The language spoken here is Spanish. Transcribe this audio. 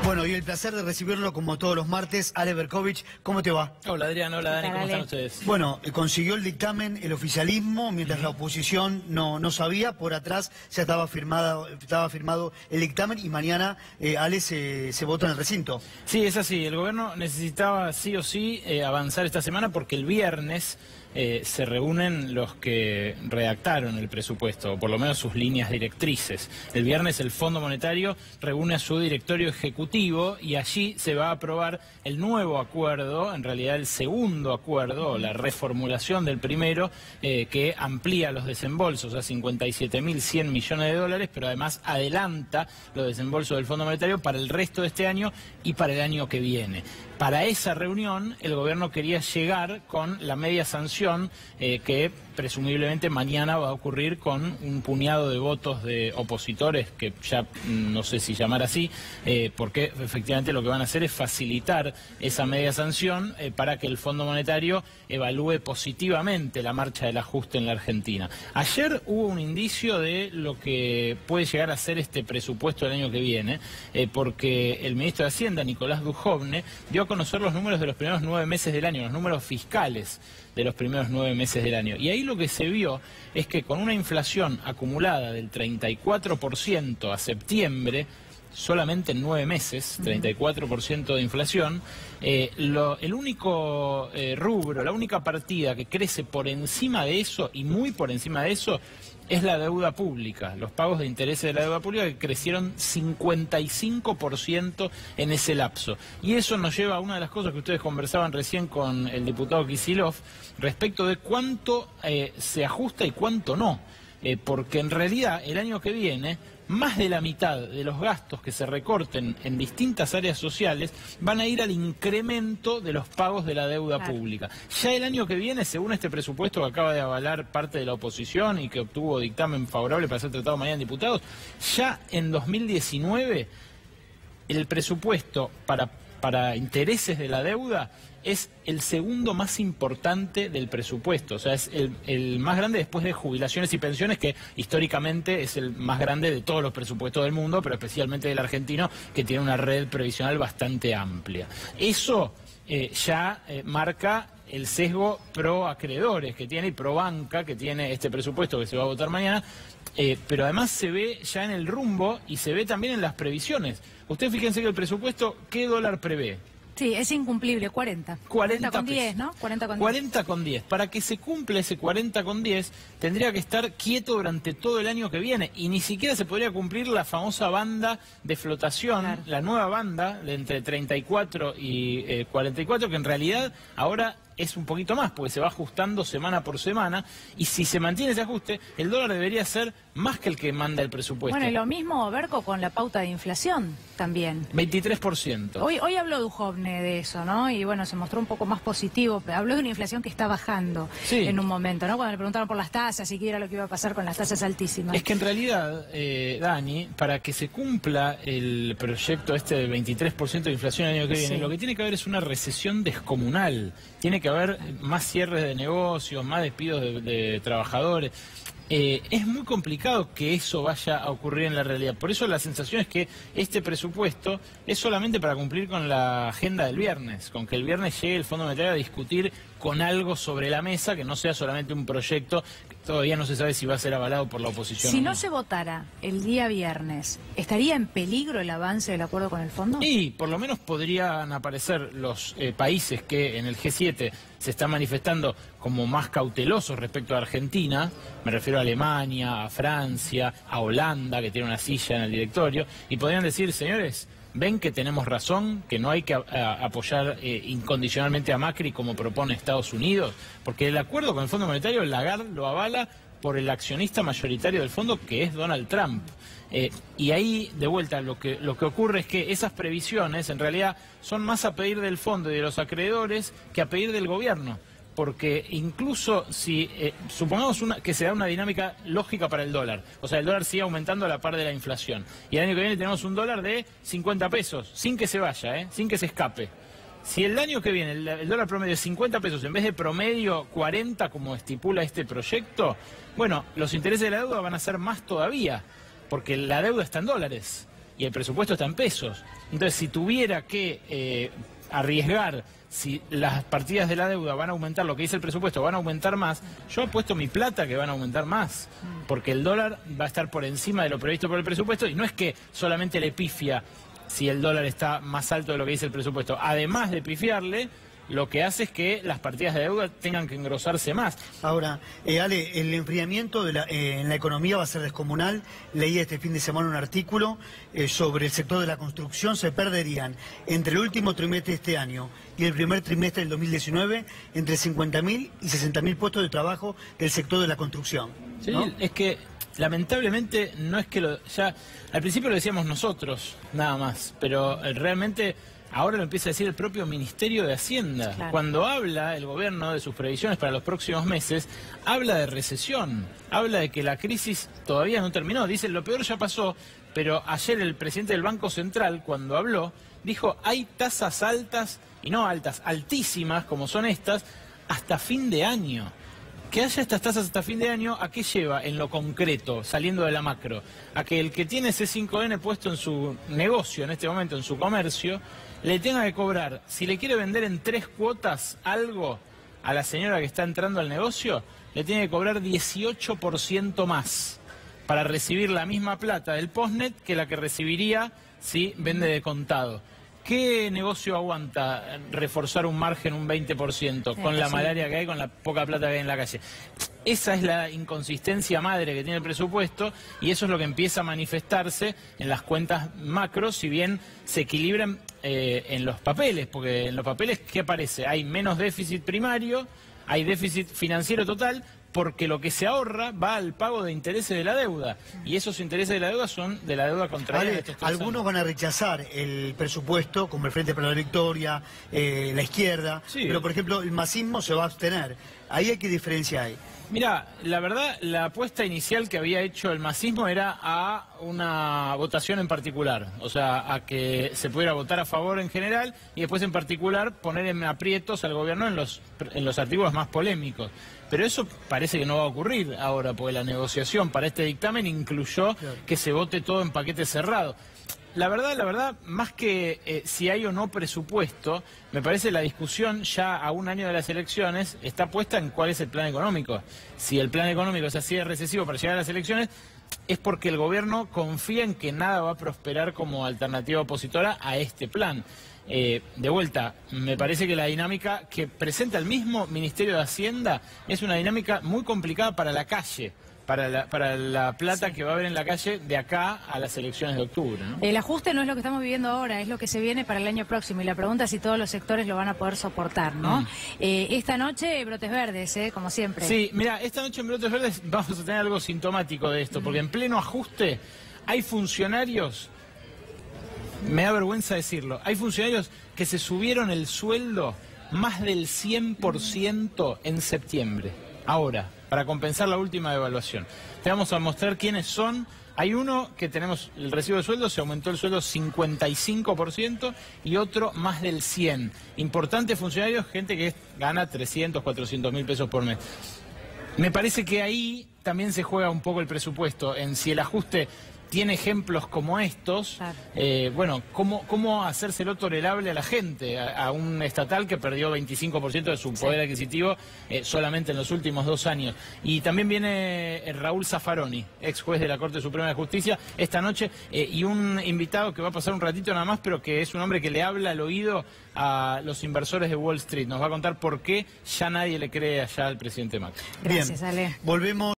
Bueno, y el placer de recibirlo como todos los martes, Ale Berkovich. ¿Cómo te va? Hola Adrián, hola Dani, ¿cómo están ustedes? Bueno, consiguió el dictamen el oficialismo, mientras la oposición no sabía. Por atrás ya estaba firmado el dictamen y mañana, Ale, se vota en el recinto. Sí, es así. El gobierno necesitaba sí o sí avanzar esta semana porque el viernes se reúnen los que redactaron el presupuesto, o por lo menos sus líneas directrices. El viernes el Fondo Monetario reúne a su directorio ejecutivo y allí se va a aprobar el nuevo acuerdo, en realidad el segundo acuerdo, la reformulación del primero, que amplía los desembolsos a 57.100 millones de dólares, pero además adelanta los desembolsos del Fondo Monetario para el resto de este año y para el año que viene. Para esa reunión el gobierno quería llegar con la media sanción que presumiblemente mañana va a ocurrir con un puñado de votos de opositores, que ya no sé si llamar así, porque efectivamente lo que van a hacer es facilitar esa media sanción para que el Fondo Monetario evalúe positivamente la marcha del ajuste en la Argentina. Ayer hubo un indicio de lo que puede llegar a ser este presupuesto del año que viene, porque el ministro de Hacienda, Nicolás Dujovne, dio a conocer los números de los primeros 9 meses del año, los números fiscales de los primeros 9 meses del año. Y ahí lo que se vio es que con una inflación acumulada del 34% a septiembre, solamente en 9 meses, 34% de inflación, el único rubro, la única partida que crece por encima de eso, y muy por encima de eso, es la deuda pública, los pagos de intereses de la deuda pública, que crecieron 55% en ese lapso. Y eso nos lleva a una de las cosas que ustedes conversaban recién con el diputado Kicillof, respecto de cuánto se ajusta y cuánto no. Porque en realidad el año que viene, más de la mitad de los gastos que se recorten en distintas áreas sociales van a ir al incremento de los pagos de la deuda pública. Ya el año que viene, según este presupuesto que acaba de avalar parte de la oposición y que obtuvo dictamen favorable para ser tratado mañana en diputados, ya en 2019 el presupuesto para intereses de la deuda es el segundo más importante del presupuesto, o sea, es el más grande después de jubilaciones y pensiones, que históricamente es el más grande de todos los presupuestos del mundo, pero especialmente del argentino, que tiene una red previsional bastante amplia. Eso ya marca el sesgo pro acreedores que tiene y pro banca que tiene este presupuesto que se va a votar mañana, pero además se ve ya en el rumbo y se ve también en las previsiones. Ustedes fíjense que el presupuesto, ¿qué dólar prevé? Sí, es incumplible, 40. 40 con 10, ¿no? 40 con 10. 40 con 10. Para que se cumpla ese 40 con 10, tendría que estar quieto durante todo el año que viene. Y ni siquiera se podría cumplir la famosa banda de flotación, la nueva banda de entre 34 y 44, que en realidad ahora es un poquito más, porque se va ajustando semana por semana, y si se mantiene ese ajuste, el dólar debería ser más que el que manda el presupuesto. Bueno, y lo mismo, Berco, con la pauta de inflación también. 23%. Hoy habló Dujovne de eso, ¿no? Y bueno, se mostró un poco más positivo. Habló de una inflación que está bajando en un momento, ¿no? Cuando le preguntaron por las tasas y qué era lo que iba a pasar con las tasas altísimas. Es que en realidad, Dani, para que se cumpla el proyecto este del 23% de inflación el año que viene, lo que tiene que haber es una recesión descomunal. Tiene que haber más cierres de negocios, más despidos de trabajadores. Es muy complicado que eso vaya a ocurrir en la realidad. Por eso la sensación es que este presupuesto es solamente para cumplir con la agenda del viernes, con que el viernes llegue el Fondo Monetario a discutir con algo sobre la mesa, que no sea solamente un proyecto que todavía no se sabe si va a ser avalado por la oposición. Si no se votara el día viernes, ¿estaría en peligro el avance del acuerdo con el Fondo? Y por lo menos podrían aparecer los países que en el G7 se están manifestando como más cautelosos respecto a Argentina. Me refiero a Alemania, a Francia, a Holanda, que tiene una silla en el directorio, y podrían decir, señores, ven que tenemos razón, que no hay que apoyar incondicionalmente a Macri como propone Estados Unidos, porque el acuerdo con el Fondo Monetario, Lagarde lo avala por el accionista mayoritario del fondo, que es Donald Trump. Y ahí, de vuelta, lo que ocurre es que esas previsiones, en realidad, son más a pedir del fondo y de los acreedores que a pedir del gobierno. Porque incluso si, supongamos que se da una dinámica lógica para el dólar, o sea, el dólar sigue aumentando a la par de la inflación, y el año que viene tenemos un dólar de 50 pesos, sin que se vaya, sin que se escape. Si el año que viene el dólar promedio es 50 pesos, en vez de promedio 40, como estipula este proyecto, bueno, los intereses de la deuda van a ser más todavía, porque la deuda está en dólares. y el presupuesto está en pesos. Entonces, si tuviera que arriesgar si las partidas de la deuda van a aumentar, lo que dice el presupuesto, van a aumentar más, yo apuesto mi plata que van a aumentar más, porque el dólar va a estar por encima de lo previsto por el presupuesto, y no es que solamente le pifia si el dólar está más alto de lo que dice el presupuesto, además de pifiarle, lo que hace es que las partidas de deuda tengan que engrosarse más. Ahora, Ale, el enfriamiento en la economía va a ser descomunal. Leí este fin de semana un artículo sobre el sector de la construcción. Se perderían entre el último trimestre de este año y el primer trimestre del 2019 entre 50.000 y 60.000 puestos de trabajo del sector de la construcción, ¿no? Sí, es que lamentablemente no es que ya al principio lo decíamos nosotros, nada más, pero realmente ahora lo empieza a decir el propio Ministerio de Hacienda. Claro. Cuando habla el gobierno de sus previsiones para los próximos meses, habla de recesión, habla de que la crisis todavía no terminó. Dice, lo peor ya pasó, pero ayer el presidente del Banco Central, cuando habló, dijo, hay tasas altas, y no altas, altísimas, como son estas, hasta fin de año. Que haya estas tasas hasta fin de año, ¿a qué lleva en lo concreto, saliendo de la macro? A que el que tiene ese 5N puesto en su negocio, en este momento, en su comercio, le tenga que cobrar, si le quiere vender en 3 cuotas algo a la señora que está entrando al negocio, le tiene que cobrar 18% más para recibir la misma plata del postnet que la que recibiría si vende de contado. ¿Qué negocio aguanta reforzar un margen un 20% con la malaria que hay, con la poca plata que hay en la calle? Esa es la inconsistencia madre que tiene el presupuesto, y eso es lo que empieza a manifestarse en las cuentas macro, si bien se equilibran en los papeles, porque en los papeles, ¿qué aparece? Hay menos déficit primario, hay déficit financiero total, porque lo que se ahorra va al pago de intereses de la deuda, y esos intereses de la deuda son de la deuda contraída. Vale, algunos van a rechazar el presupuesto, como el Frente para la Victoria, la izquierda, sí, pero por ejemplo el masismo se va a abstener. ¿Ahí hay qué diferencia hay? Mira, la verdad, la apuesta inicial que había hecho el masismo era a una votación en particular, o sea, a que se pudiera votar a favor en general y después en particular poner en aprietos al gobierno en los artículos más polémicos. Pero eso parece que no va a ocurrir ahora, porque la negociación para este dictamen incluyó que se vote todo en paquete cerrado. La verdad, más que si hay o no presupuesto, me parece la discusión ya a un año de las elecciones está puesta en cuál es el plan económico. Si el plan económico es así de recesivo para llegar a las elecciones, es porque el gobierno confía en que nada va a prosperar como alternativa opositora a este plan. De vuelta, me parece que la dinámica que presenta el mismo Ministerio de Hacienda es una dinámica muy complicada para la calle. Para la plata que va a haber en la calle de acá a las elecciones de octubre, ¿no? El ajuste no es lo que estamos viviendo ahora, es lo que se viene para el año próximo, y la pregunta es si todos los sectores lo van a poder soportar, ¿no? Esta noche, brotes verdes, como siempre. Sí, mira, esta noche en brotes verdes vamos a tener algo sintomático de esto, porque en pleno ajuste hay funcionarios, me da vergüenza decirlo, hay funcionarios que se subieron el sueldo más del 100% en septiembre, ahora, para compensar la última devaluación. Te vamos a mostrar quiénes son. Hay uno que tenemos el recibo de sueldo, se aumentó el sueldo 55% y otro más del 100%. Importantes funcionarios, gente que gana 300, 400 mil pesos por mes. Me parece que ahí también se juega un poco el presupuesto, en si el ajuste tiene ejemplos como estos, bueno, ¿cómo hacérselo tolerable a la gente? A un estatal que perdió 25% de su poder adquisitivo solamente en los últimos 2 años. Y también viene Raúl Zaffaroni, ex juez de la Corte Suprema de Justicia, esta noche, y un invitado que va a pasar un ratito nada más, pero que es un hombre que le habla al oído a los inversores de Wall Street. Nos va a contar por qué ya nadie le cree allá al presidente Macri. Gracias, Ale. Volvemos.